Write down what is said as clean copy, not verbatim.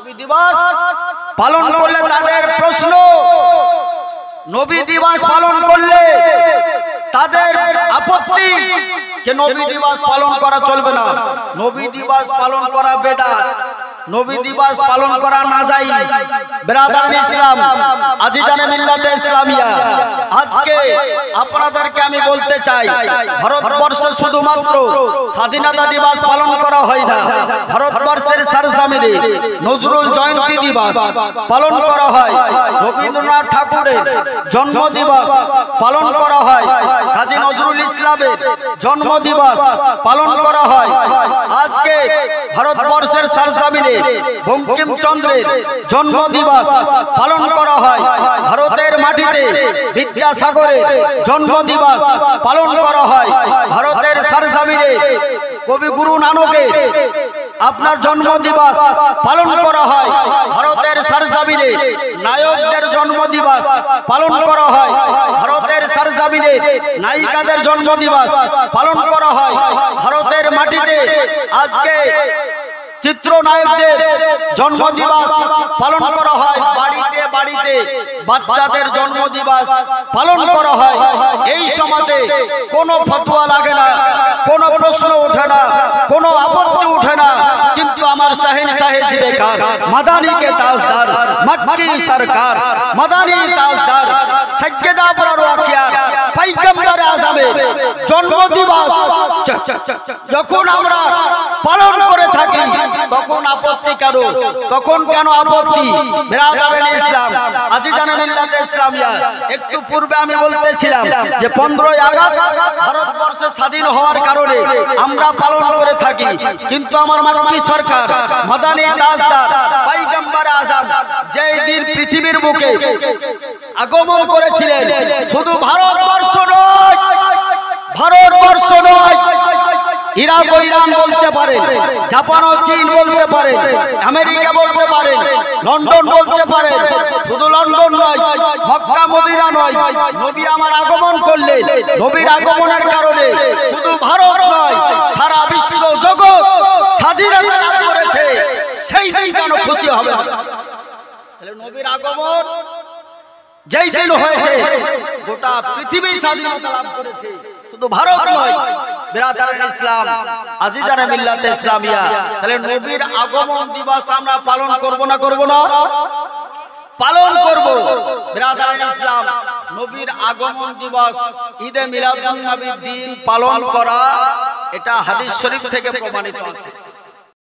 নবী দিবস পালন করলে তাদের প্রশ্ন, নবী দিবস পালন করলে তাদের আপত্তি যে নবী দিবস পালন করা চলবে না, নবী দিবস পালন করা বেদাত, নবী দিবস পালন করা নাজায়েজ। বিরাদারান ইসলাম, আজিজানে মিল্লাতে ইসলামিয়া, আজকে আপনাদেরকে আমি বলতে চাই, ভারতবর্ষে শুধুমাত্র স্বাধীনতা দিবস পালন করা হয় না, ভারতবর্ষের সরজমিনে নজরুল জয়ন্তী দিবস পালন করা হয়, রবীন্দ্রনাথ ঠাকুরের জন্ম দিবস পালন করা হয়, কাজী নজরুল ইসলামের জন্ম দিবস পালন করা হয়। আজকে ভারতবর্ষের সরজমিনে বঙ্কিমচন্দ্রের জন্ম দিবস পালন করা হয়, ভারতের মাটিতে বিদ্যাসাগরের জন্ম দিবস পালন করা হয়, ভারতের সরজমিনে কবি গুরু নানকের আপনার জন্ম দিবস পালন করা হয়, ভারতের সরজমিনে নায়কদের জন্ম দিবস পালন করা হয়, ভারতের সরজমিনে নায়িকাদের জন্ম দিবস পালন করা হয়, ভারতের মাটিতে আজকে চিত্রনায়কদের জন্ম দিবস পালন করা হয়, বাড়িতে বাড়িতে বাচ্চাদের জন্ম দিবস পালন করা হয়। এই সমাজে কোনো ফতোয়া লাগে না, কোনো প্রশ্ন ওঠে না, কোনো আপত্তি ওঠে না, কিন্তু আমার শাহেনশাহে জিবেকার মাদানী কে তাজদার মক্কি সরকার, মাদানী তাজদার সৈয়দ আবরার ওয়াকিয়ার পয়গম্বর আজমের জন্ম দিবস যখন আমরা পালন করে থাকি তখন আপত্তি কারো, তখন কেন আপত্তি? বিরাদারান ইসলাম, আজিজানে মিল্লাতে ইসলামিয়া, একটু পূর্বে আমি বলতেছিলাম যে 15ই আগস্ট ভারতবর্ষে স্বাধীন হওয়ার কারণে আমরা পালন করে থাকি, কিন্তু আমার মক্কি সরকার মাদানী তাজদার পয়গম্বর আজম যেই দিন পৃথিবীর বুকে আগমন করেছিলেন, শুধু ভারতবর্ষ নয়, ভারতবর্ষ নয়, ইরাক ও ইরান বলতে পারেন, জাপান ও চীন বলতে পারেন, আমেরিকা বলতে পারেন, লন্ডন বলতে পারেন, শুধু লন্ডন নয়, মক্কা মদিনা নয়, নবী আমার আগমন করলেন, নবীর আগমনের কারণে শুধু ভারত নয়, সারা বিশ্ব জগৎ স্বাধীনতা লাভ করেছে। সেই দিন কেন খুশি হবে না? তাহলে নবীর আগমন যেই দিন হয়েছে গোটা পৃথিবী স্বাধীনতা লাভ করেছে, শুধু ভারত নয়। বিরাদারান ইসলাম, আজিজানে মিল্লাতে ইসলামিয়া, তাহলে নবীর আগমন দিবস আমরা পালন করব না করব না? পালন করব। বিরাদারান ইসলাম, নবীর আগমন দিবস ঈদে মিলাদুন নবীর দিন পালন করা এটা হাদিস শরীফ থেকে প্রমাণিত আছে।